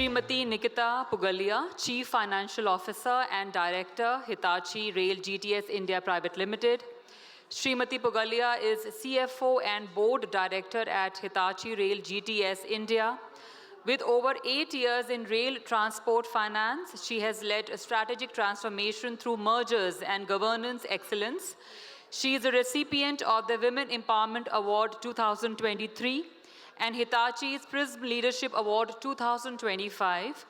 Srimati Nikita Pugalia, Chief Financial Officer and Director, Hitachi Rail GTS India Private Limited. Srimati Pugalia is CFO and Board Director at Hitachi Rail GTS India. With over 8 years in rail transport finance, she has led a strategic transformation through mergers and governance excellence. She is a recipient of the Women Empowerment Award 2023 and Hitachi's Prism Leadership Award 2025.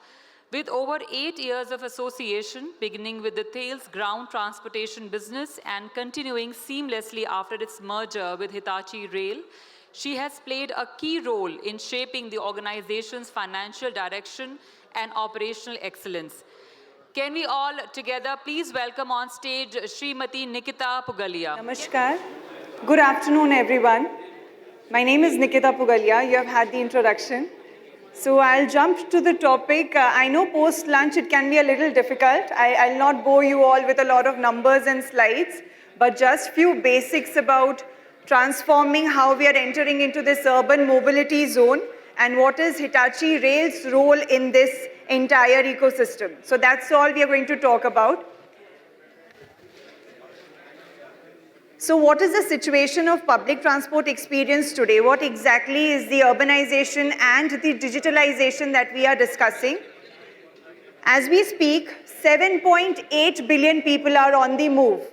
With over 8 years of association, beginning with the Thales ground transportation business and continuing seamlessly after its merger with Hitachi Rail, she has played a key role in shaping the organization's financial direction and operational excellence. Can we all together please welcome on stage Srimati Nikita Pugalia. Namaskar. Good afternoon, everyone. My name is Nikita Pugalia. You have had the introduction. So I'll jump to the topic. I know post-lunch it can be a little difficult. I'll not bore you all with a lot of numbers and slides, but just few basics about transforming how we are entering into this urban mobility zone and what is Hitachi Rail's role in this entire ecosystem. So that's all we are going to talk about. So what is the situation of public transport experience today? What exactly is the urbanization and the digitalization that we are discussing? As we speak, 7.8 billion people are on the move.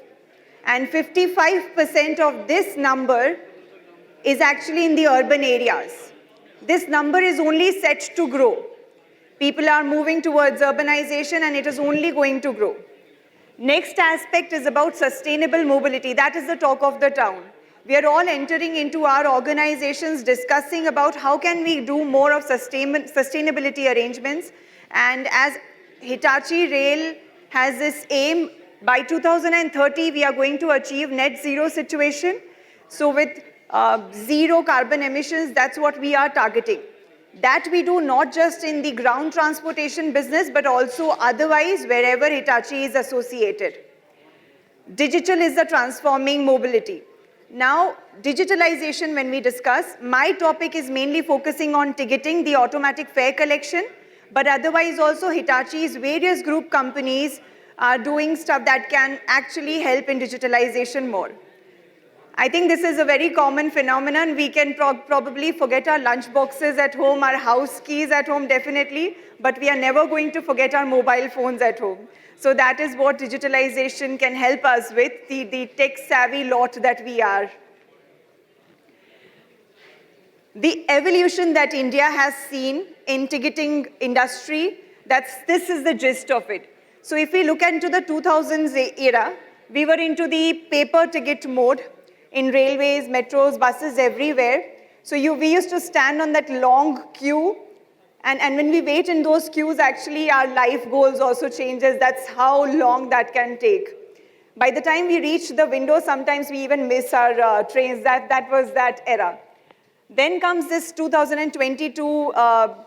And 55% of this number is actually in the urban areas. This number is only set to grow. People are moving towards urbanization and it is only going to grow. Next aspect is about sustainable mobility. That is the talk of the town. We are all entering into our organizations discussing about how can we do more of sustainability arrangements. And as Hitachi Rail has this aim, by 2030, we are going to achieve net zero situation. So with zero carbon emissions, that's what we are targeting. That we do not just in the ground transportation business, but also otherwise wherever Hitachi is associated. Digital is the transforming mobility. Now, digitalization when we discuss, my topic is mainly focusing on ticketing, the automatic fare collection, but otherwise also Hitachi's various group companies are doing stuff that can actually help in digitalization more. I think this is a very common phenomenon. We can probably forget our lunch boxes at home, our house keys at home definitely, but we are never going to forget our mobile phones at home. So that is what digitalization can help us with, the tech-savvy lot that we are. The evolution that India has seen in ticketing industry, this is the gist of it. So if we look into the 2000s era, we were into the paper ticket mode in railways, metros, buses, everywhere. So we used to stand on that long queue, and when we wait in those queues, actually our life goals also changes. That's how long that can take. By the time we reach the window, sometimes we even miss our trains. That was that era. Then comes this 2022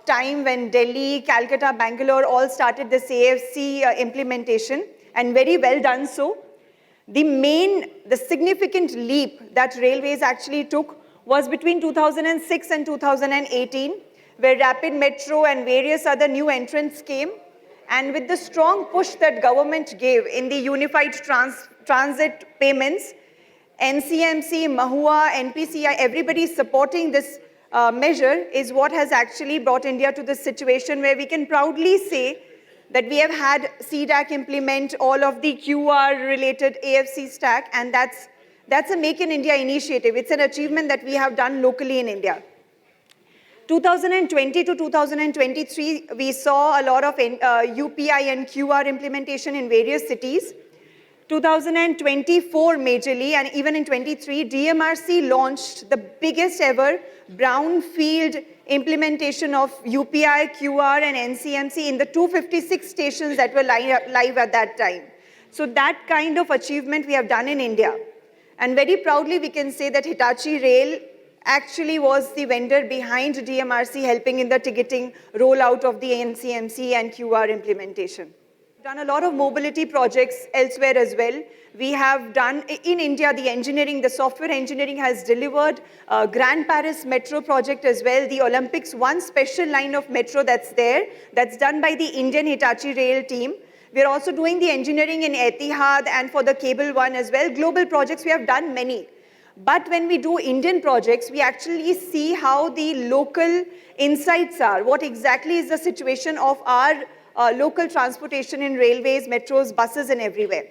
time when Delhi, Calcutta, Bangalore all started this AFC implementation, and very well done so. The significant leap that railways actually took was between 2006 and 2018, where rapid metro and various other new entrants came. And with the strong push that government gave in the unified transit payments, NCMC, Mahua, NPCI, everybody supporting this measure is what has actually brought India to this situation where we can proudly say that we have had CDAC implement all of the QR-related AFC stack, and that's a Make in India initiative. It's an achievement that we have done locally in India. 2020 to 2023, we saw a lot of UPI and QR implementation in various cities. 2024 majorly, and even in 23, DMRC launched the biggest ever brownfield implementation of UPI, QR, and NCMC in the 256 stations that were live at that time. So that kind of achievement we have done in India. And very proudly we can say that Hitachi Rail actually was the vendor behind DMRC helping in the ticketing rollout of the NCMC and QR implementation. Done a lot of mobility projects elsewhere as well. We have done, in India, the engineering, the software engineering has delivered Grand Paris Metro project as well, the Olympics, one special line of metro that's there, that's done by the Indian Hitachi Rail team. We're also doing the engineering in Etihad and for the cable one as well. Global projects, we have done many. But when we do Indian projects, we actually see how the local insights are, what exactly is the situation of our local transportation in railways, metros, buses, and everywhere.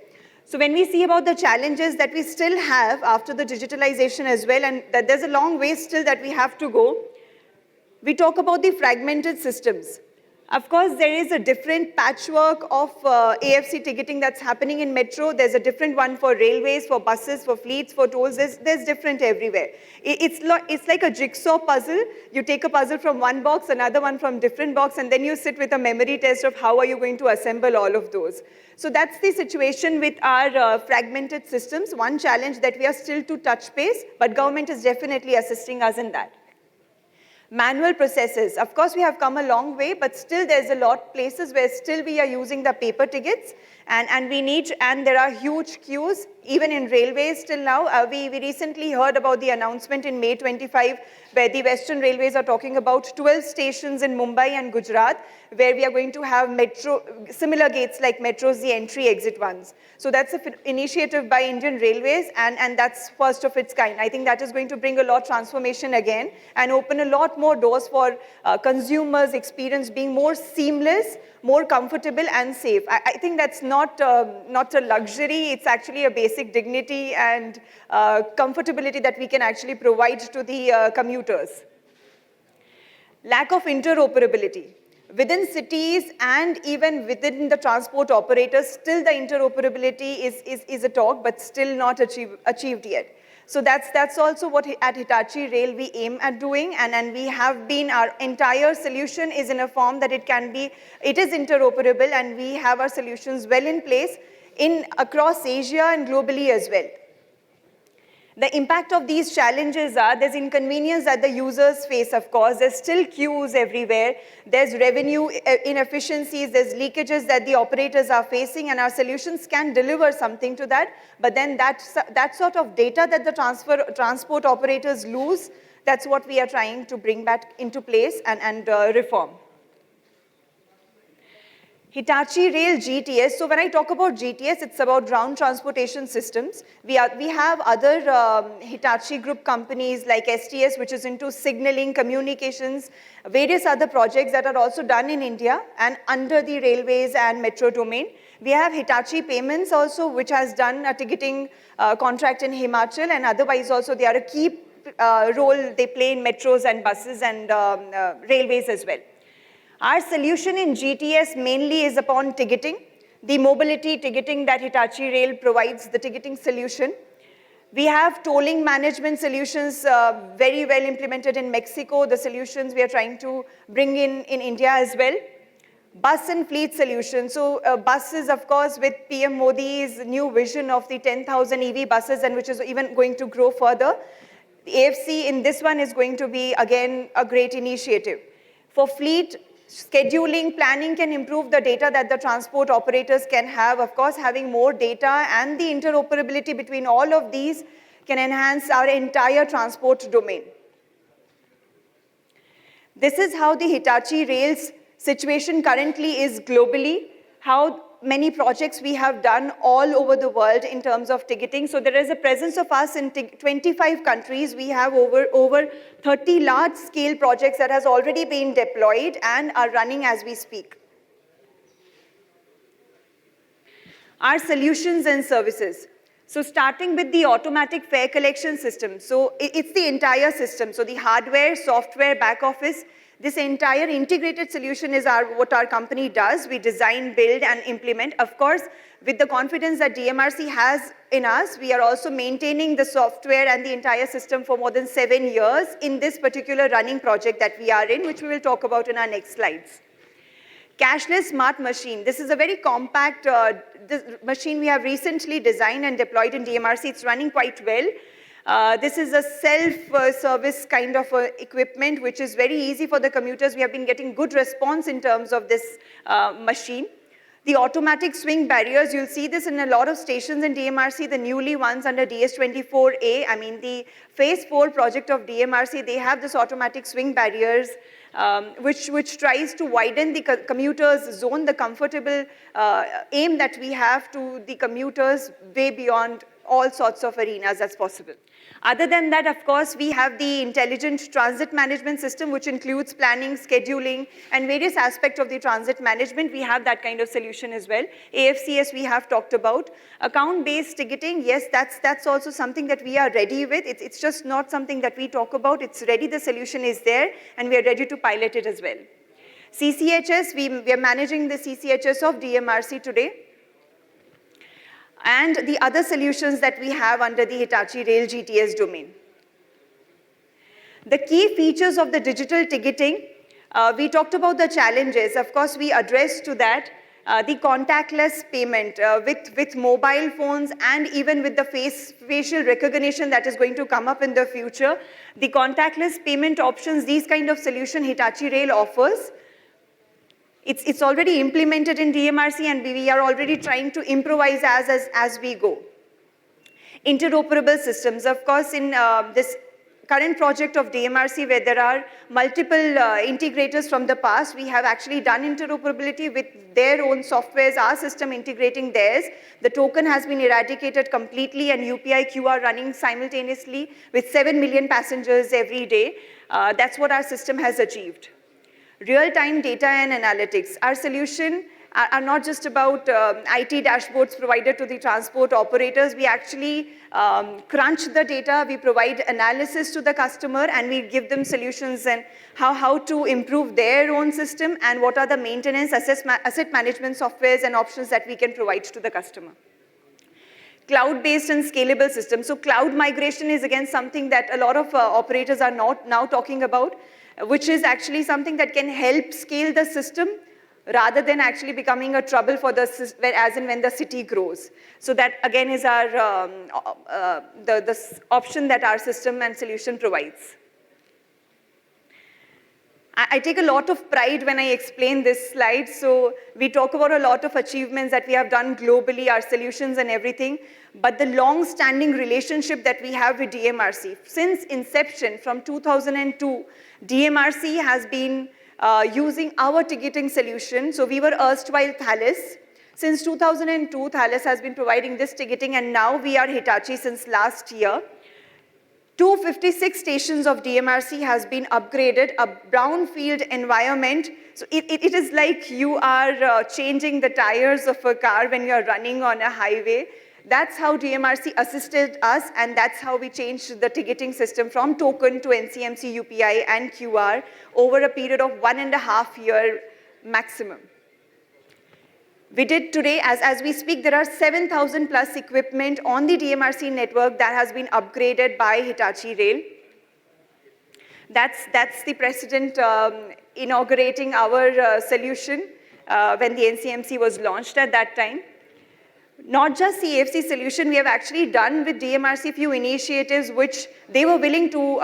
So when we see about the challenges that we still have after the digitalization as well, and that there's a long way still that we have to go, we talk about the fragmented systems. Of course, there is a different patchwork of AFC ticketing that's happening in metro. There's a different one for railways, for buses, for fleets, for tolls. There's different everywhere. It's like a jigsaw puzzle. You take a puzzle from one box, another one from different box, and then you sit with a memory test of how are you going to assemble all of those. So that's the situation with our fragmented systems. One challenge that we are still to touch base, but government is definitely assisting us in that. Manual processes. Of course, we have come a long way, but still there's a lot places where still we are using the paper tickets and there are huge queues, even in railways till now. We recently heard about the announcement in May 25, where the Western Railways are talking about 12 stations in Mumbai and Gujarat, where we are going to have metro, similar gates like metros, the entry-exit ones. So that's an initiative by Indian Railways, and that's first of its kind. I think that is going to bring a lot of transformation again and open a lot more doors for consumers' experience being more seamless, more comfortable and safe. I think that's not a luxury, it's actually a basic dignity and comfortability that we can actually provide to the commuters. Lack of interoperability. Within cities and even within the transport operators, still the interoperability is a talk, but still not achieved yet. So that's also what at Hitachi Rail we aim at doing, and we have been, our entire solution is in a form that it is interoperable, and we have our solutions well in place across Asia and globally as well. The impact of these challenges are, there's inconvenience that the users face, of course. There's still queues everywhere. There's revenue inefficiencies. There's leakages that the operators are facing, and our solutions can deliver something to that. But then that sort of data that the transport operators lose, that's what we are trying to bring back into place and reform. Hitachi Rail GTS. So when I talk about GTS, it's about ground transportation systems. We have other Hitachi group companies like STS, which is into signaling, communications, various other projects that are also done in India and under the railways and metro domain. We have Hitachi Payments also, which has done a ticketing contract in Himachal, and otherwise also they are a key role they play in metros and buses and railways as well. Our solution in GTS mainly is upon ticketing, the mobility ticketing that Hitachi Rail provides, the ticketing solution. We have tolling management solutions very well implemented in Mexico, the solutions we are trying to bring in India as well. Bus and fleet solutions. So buses, of course, with PM Modi's new vision of the 10,000 EV buses, and which is even going to grow further. The AFC in this one is going to be, again, a great initiative. For fleet, scheduling, planning can improve the data that the transport operators can have. Of course, having more data and the interoperability between all of these can enhance our entire transport domain. This is how the Hitachi Rail's situation currently is globally, how many projects we have done all over the world in terms of ticketing. So there is a presence of us in 25 countries. We have over 30 large-scale projects that has already been deployed and are running as we speak. Our solutions and services. So starting with the automatic fare collection system. So it's the entire system. So the hardware, software, back office, this entire integrated solution is what our company does. We design, build, and implement. Of course, with the confidence that DMRC has in us, we are also maintaining the software and the entire system for more than 7 years in this particular running project that we are in, which we will talk about in our next slides. Cashless smart machine. This is a very compact machine we have recently designed and deployed in DMRC. It's running quite well. This is a self-service kind of equipment, which is very easy for the commuters. We have been getting good response in terms of this machine. The automatic swing barriers, you'll see this in a lot of stations in DMRC, the newly ones under DS24A, I mean the phase 4 project of DMRC, they have this automatic swing barriers which tries to widen the commuter's zone, the comfortable aim that we have to the commuters way beyond all sorts of arenas as possible. Other than that, of course, we have the intelligent transit management system, which includes planning, scheduling, and various aspects of the transit management. We have that kind of solution as well. AFCS we have talked about. Account-based ticketing, yes, that's also something that we are ready with. It's just not something that we talk about. It's ready, the solution is there, and we are ready to pilot it as well. CCHS, we are managing the CCHS of DMRC today, and the other solutions that we have under the Hitachi Rail GTS domain. The key features of the digital ticketing, we talked about the challenges. Of course, we addressed to that the contactless payment with mobile phones and even with the facial recognition that is going to come up in the future. The contactless payment options, these kind of solution Hitachi Rail offers. It's already implemented in DMRC, and we are already trying to improvise as we go. Interoperable systems, of course, in this current project of DMRC, where there are multiple integrators from the past, we have actually done interoperability with their own softwares, our system integrating theirs. The token has been eradicated completely, and UPI QR running simultaneously with 7 million passengers every day. That's what our system has achieved. Real-time data and analytics. Our solution are not just about IT dashboards provided to the transport operators. We actually crunch the data, we provide analysis to the customer, and we give them solutions and how to improve their own system and what are the maintenance, asset management softwares and options that we can provide to the customer. Cloud-based and scalable systems. So cloud migration is again something that a lot of operators are now talking about, which is actually something that can help scale the system rather than actually becoming a trouble for the as and when the city grows. So that again is our the option that our system and solution provides. I take a lot of pride when I explain this slide. So we talk about a lot of achievements that we have done globally, our solutions and everything, but the long-standing relationship that we have with DMRC. Since inception, from 2002, DMRC has been using our ticketing solution. So we were erstwhile Thales. Since 2002, Thales has been providing this ticketing, and now we are Hitachi since last year. 256 stations of DMRC has been upgraded, a brownfield environment. So it is like you are changing the tires of a car when you are running on a highway. That's how DMRC assisted us, and that's how we changed the ticketing system from token to NCMC, UPI, and QR over a period of 1.5 years maximum. We did today, as we speak, there are 7,000 plus equipment on the DMRC network that has been upgraded by Hitachi Rail. That's the precedent inaugurating our solution when the NCMC was launched at that time. Not just CFC solution, we have actually done with DMRC few initiatives which they were willing to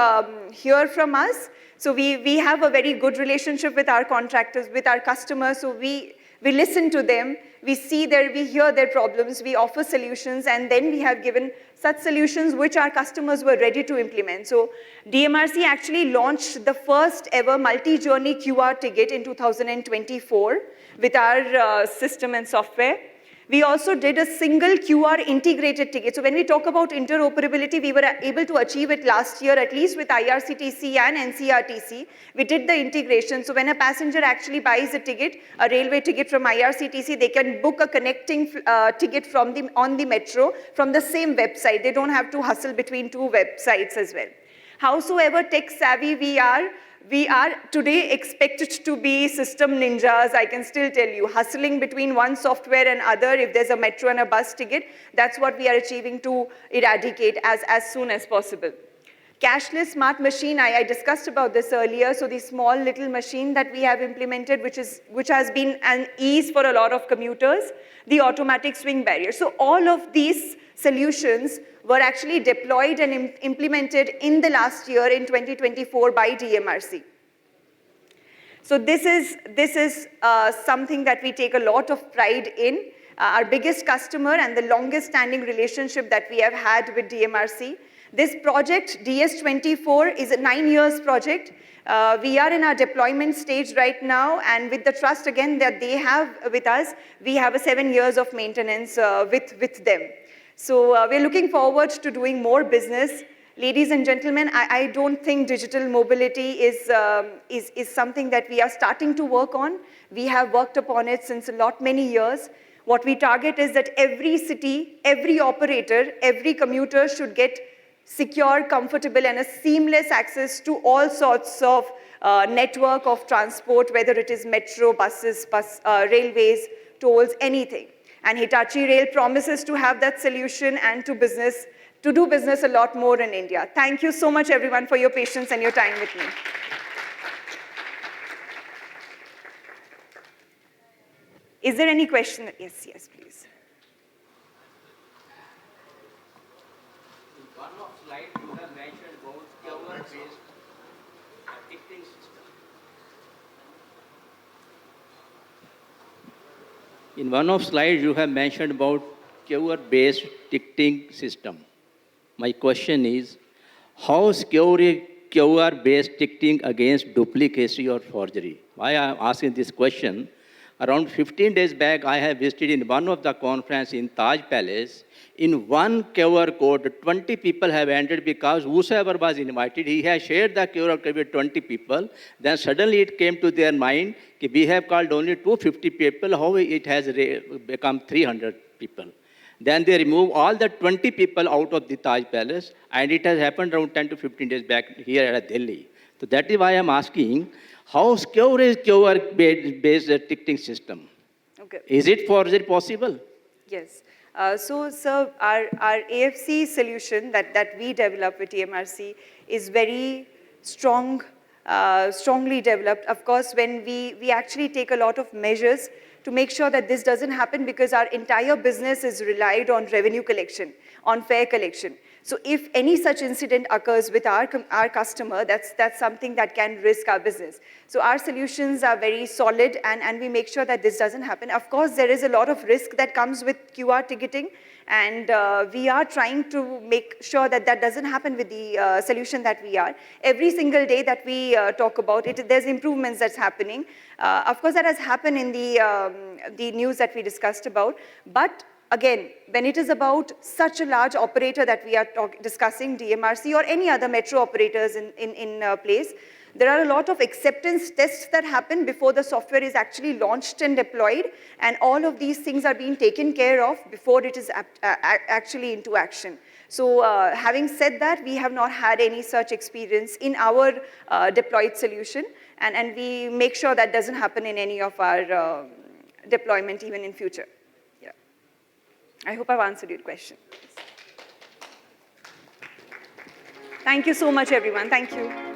hear from us. So we have a very good relationship with our contractors, with our customers. So we listen to them, we hear their problems, we offer solutions, and then we have given such solutions which our customers were ready to implement. So DMRC actually launched the first ever multi-journey QR ticket in 2024 with our system and software. We also did a single QR integrated ticket. So when we talk about interoperability, we were able to achieve it last year, at least with IRCTC and NCRTC. We did the integration. So when a passenger actually buys a ticket, a railway ticket from IRCTC, they can book a connecting ticket on the metro from the same website. They don't have to hustle between two websites as well. Howsoever tech savvy we are today expected to be system ninjas, I can still tell you, hustling between one software and other. If there's a metro and a bus ticket, that's what we are achieving to eradicate as soon as possible. Cashless smart machine, I discussed about this earlier. So the small little machine that we have implemented, which has been an ease for a lot of commuters, the automatic swing barrier. So all of these solutions were actually deployed and implemented in the last year in 2024 by DMRC. So this is something that we take a lot of pride in. Our biggest customer and the longest standing relationship that we have had with DMRC. This project, DS24, is a 9 years project. We are in our deployment stage right now, and with the trust again that they have with us, we have a 7 years of maintenance with them. So we're looking forward to doing more business. Ladies and gentlemen, I don't think digital mobility is something that we are starting to work on. We have worked upon it since many years. What we target is that every city, every operator, every commuter should get secure, comfortable, and a seamless access to all sorts of network of transport, whether it is metro, buses, railways, tolls, anything. And Hitachi Rail promises to have that solution and to do business a lot more in India. Thank you so much, everyone, for your patience and your time with me. Is there any question? Yes, yes, please. In one of slides, you have mentioned about QR-based ticketing system. In one of slides, you have mentioned about QR-based ticketing system. My question is, how secure is QR-based ticketing against duplicacy or forgery? Why I am asking this question? Around 15 days back, I have visited in one of the conference in Taj Palace. In one QR code, 20 people have entered because whosoever was invited, he has shared the QR code with 20 people. Then suddenly it came to their mind, that we have called only 250 people, how it has become 300 people. Then they remove all the 20 people out of the Taj Palace, and it has happened around 10 to 15 days back here at Delhi. So that is why I am asking, how secure is QR-based ticketing system? Okay. Is it forgery possible? Yes. So, sir, our AFC solution that we developed with TMRC is very strongly developed. Of course, when we actually take a lot of measures to make sure that this doesn't happen, because our entire business is relied on revenue collection, on fare collection. So if any such incident occurs with our customer, that's something that can risk our business. So our solutions are very solid, and we make sure that this doesn't happen. Of course, there is a lot of risk that comes with QR ticketing, and we are trying to make sure that that doesn't happen with the solution that we are. Every single day that we talk about it, there's improvements that's happening. Of course, that has happened in the news that we discussed about, but again, when it is about such a large operator that we are discussing, DMRC or any other metro operators in place, there are a lot of acceptance tests that happen before the software is actually launched and deployed, and all of these things are being taken care of before it is actually into action. So having said that, we have not had any such experience in our deployed solution, and we make sure that doesn't happen in any of our deployment even in future. I hope I've answered your question. Thank you so much, everyone. Thank you.